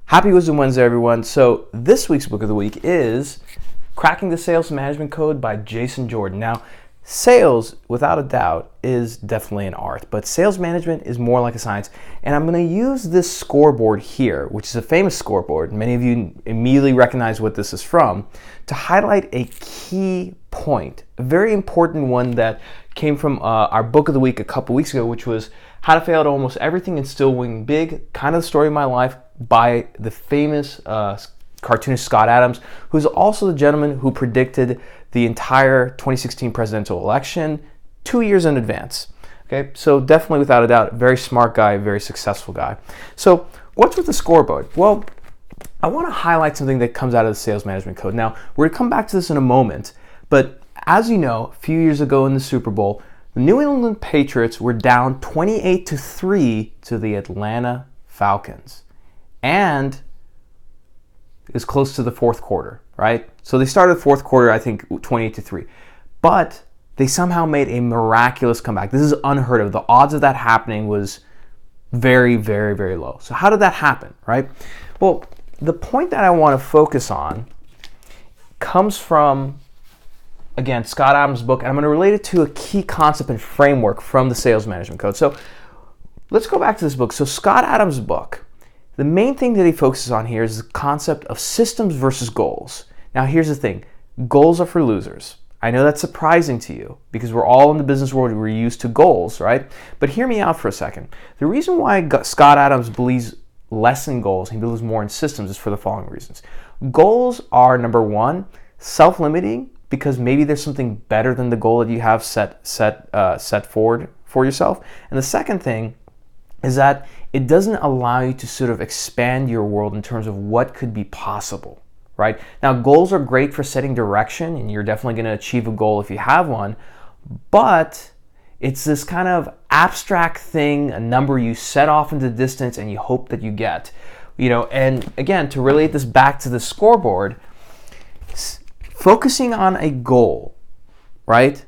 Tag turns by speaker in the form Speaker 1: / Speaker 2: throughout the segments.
Speaker 1: Happy Wisdom Wednesday, everyone. So this week's book of the week is Cracking the Sales Management Code by Jason Jordan. Now, sales, without a doubt, is definitely an art, but sales management is more like a science. And I'm going to use this scoreboard here, which is a famous scoreboard. Many of you immediately recognize what this is from, to highlight a key point, a very important one that came from our book of the week a couple weeks ago, which was How to Fail at Almost Everything and Still Win Big, kind of the story of my life, by the famous cartoonist Scott Adams, who's also the gentleman who predicted the entire 2016 presidential election 2 years in advance. Okay, so definitely, without a doubt, very smart guy, very successful guy. So what's with the scoreboard? Well, I want to highlight something that comes out of the sales management code. Now, we're going to come back to this in a moment, but as you know, a few years ago in the Super Bowl, the New England Patriots were down 28-3 to the Atlanta Falcons. And it was close to the fourth quarter, right? So they started the fourth quarter, I think, 28-3. But they somehow made a miraculous comeback. This is unheard of. The odds of that happening was very, very, very low. So how did that happen, right? Well, the point that I want to focus on comes from, again, Scott Adams' book, and I'm going to relate it to a key concept and framework from the Sales Management Code. So let's go back to this book. So Scott Adams' book, the main thing that he focuses on here is the concept of systems versus goals. Now, here's the thing. Goals are for losers. I know that's surprising to you because we're all in the business world. We're used to goals, right? But hear me out for a second. The reason why Scott Adams believes less in goals, he believes more in systems, is for the following reasons. Goals are, number one, self-limiting, because maybe there's something better than the goal that you have set forward for yourself. And the second thing is that it doesn't allow you to sort of expand your world in terms of what could be possible, right? Now, goals are great for setting direction, and you're definitely going to achieve a goal if you have one, but it's this kind of abstract thing, a number you set off into the distance and you hope that you get. And again, to relate this back to the scoreboard, focusing on a goal, right,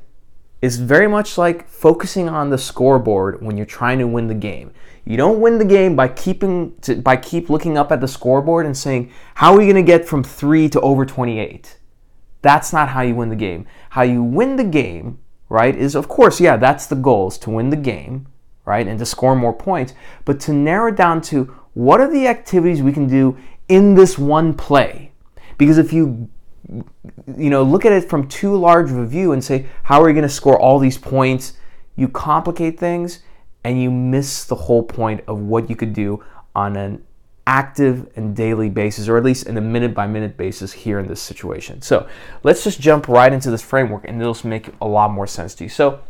Speaker 1: is very much like focusing on the scoreboard when you're trying to win the game. You don't win the game by keep looking up at the scoreboard and saying, how are we going to get from 3 to over 28? That's not how you win the game. How you win the game, right, is, of course, yeah, that's the goal, is to win the game, right, and to score more points, but to narrow it down to what are the activities we can do in this one play. Because if you look at it from too large of a view and say, how are we going to score all these points? You complicate things and you miss the whole point of what you could do on an active and daily basis, or at least in a minute-by-minute basis here in this situation. So let's just jump right into this framework and it'll make a lot more sense to you. So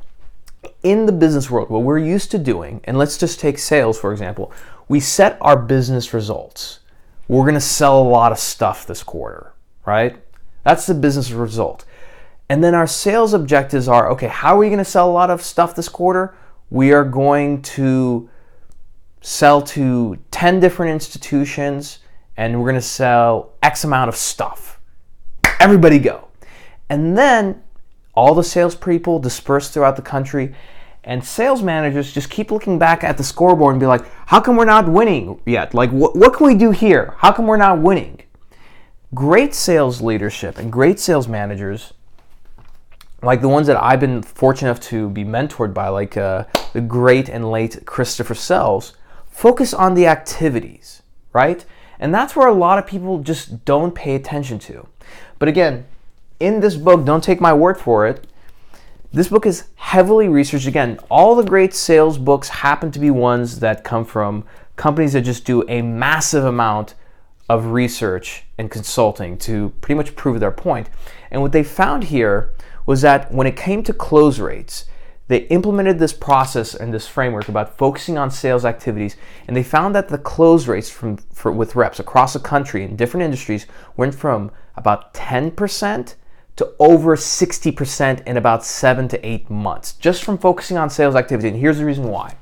Speaker 1: in the business world, what we're used to doing, and let's just take sales, for example, we set our business results. We're going to sell a lot of stuff this quarter, right? That's the business result. And then our sales objectives are, okay, how are we going to sell a lot of stuff this quarter? We are going to sell to 10 different institutions and we're going to sell X amount of stuff. Everybody go. And then all the salespeople disperse throughout the country, and sales managers just keep looking back at the scoreboard and be like, how come we're not winning yet? Like, what can we do here? How come we're not winning? Great sales leadership and great sales managers, like the ones that I've been fortunate enough to be mentored by, like the great and late Christopher Sells, focus on the activities, right? And that's where a lot of people just don't pay attention to. But again, in this book, don't take my word for it, this book is heavily researched. Again, all the great sales books happen to be ones that come from companies that just do a massive amount of research and consulting to pretty much prove their point. And what they found here was that when it came to close rates, they implemented this process and this framework about focusing on sales activities, and they found that the close rates with reps across the country in different industries went from about 10% to over 60% in about 7 to 8 months, just from focusing on sales activity. And here's the reason why.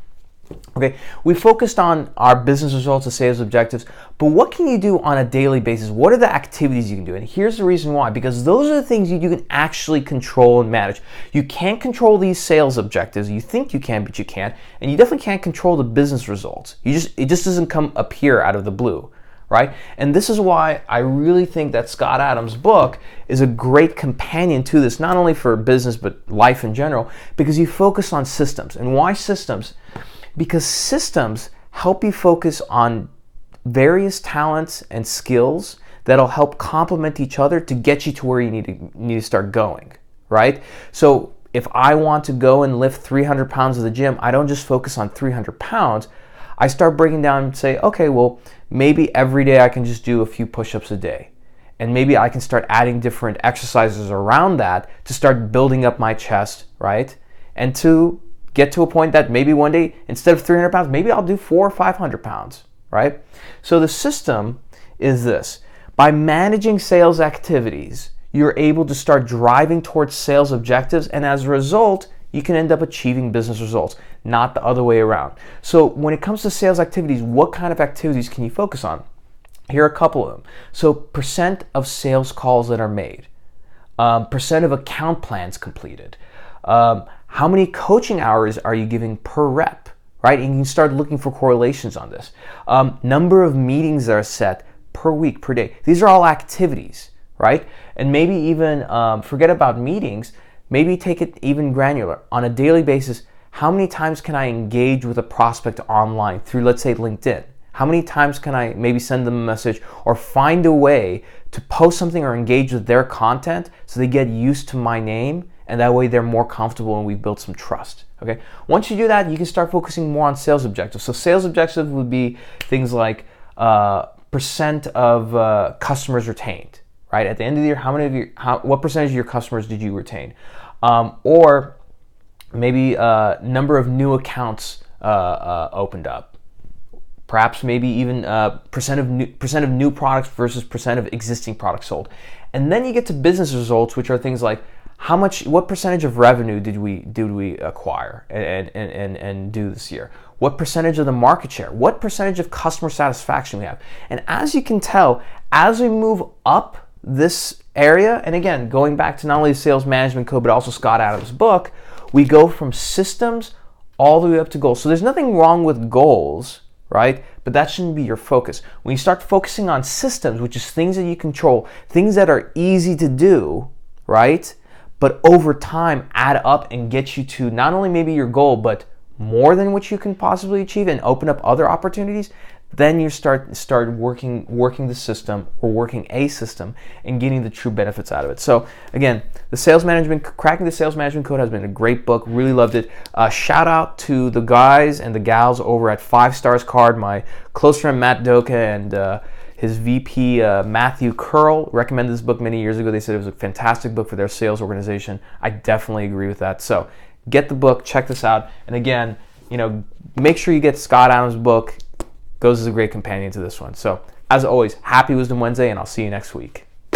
Speaker 1: Okay, we focused on our business results and sales objectives, but what can you do on a daily basis? What are the activities you can do? And here's the reason why, because those are the things you can actually control and manage. You can't control these sales objectives. You think you can, but you can't. And you definitely can't control the business results. It just doesn't come appear out of the blue, right? And this is why I really think that Scott Adams' book is a great companion to this, not only for business but life in general, because you focus on systems. And why systems? Because systems help you focus on various talents and skills that'll help complement each other to get you to where you need to start going, right? So if I want to go and lift 300 pounds at the gym, I don't just focus on 300 pounds. I start breaking down and say, okay, well, maybe every day I can just do a few push-ups a day. And maybe I can start adding different exercises around that to start building up my chest, right? And to get to a point that maybe one day, instead of 300 pounds, maybe I'll do 400 or 500 pounds, right? So the system is this. By managing sales activities, you're able to start driving towards sales objectives, and as a result, you can end up achieving business results, not the other way around. So when it comes to sales activities, what kind of activities can you focus on? Here are a couple of them. So percent of sales calls that are made, percent of account plans completed, how many coaching hours are you giving per rep, right? And you can start looking for correlations on this. Number of meetings that are set per week, per day. These are all activities, right? And maybe even forget about meetings. Maybe take it even granular. On a daily basis, how many times can I engage with a prospect online through, let's say, LinkedIn? How many times can I maybe send them a message or find a way to post something or engage with their content so they get used to my name, and that way they're more comfortable and we've built some trust, okay? Once you do that, you can start focusing more on sales objectives. So sales objectives would be things like percent of customers retained, right? At the end of the year, what percentage of your customers did you retain? Or maybe number of new accounts opened up. Perhaps maybe even percent of new products versus percent of existing products sold. And then you get to business results, which are things like what percentage of revenue did we acquire and do this year? What percentage of the market share? What percentage of customer satisfaction we have? And as you can tell, as we move up this area, and again, going back to not only the Sales Management Code, but also Scott Adams' book, we go from systems all the way up to goals. So there's nothing wrong with goals, right? But that shouldn't be your focus. When you start focusing on systems, which is things that you control, things that are easy to do, right? But over time add up and get you to not only maybe your goal, but more than what you can possibly achieve and open up other opportunities, then you start working the system or working a system and getting the true benefits out of it. So again, Cracking the Sales Management Code has been a great book. Really loved it. Shout out to the guys and the gals over at 5 Stars Card, my close friend Matt Doka and his VP Matthew Curl recommended this book many years ago. They said it was a fantastic book for their sales organization. I definitely agree with that. So get the book, check this out, and again, make sure you get Scott Adams' book. Goes as a great companion to this one. So, as always, happy Wisdom Wednesday, and I'll see you next week.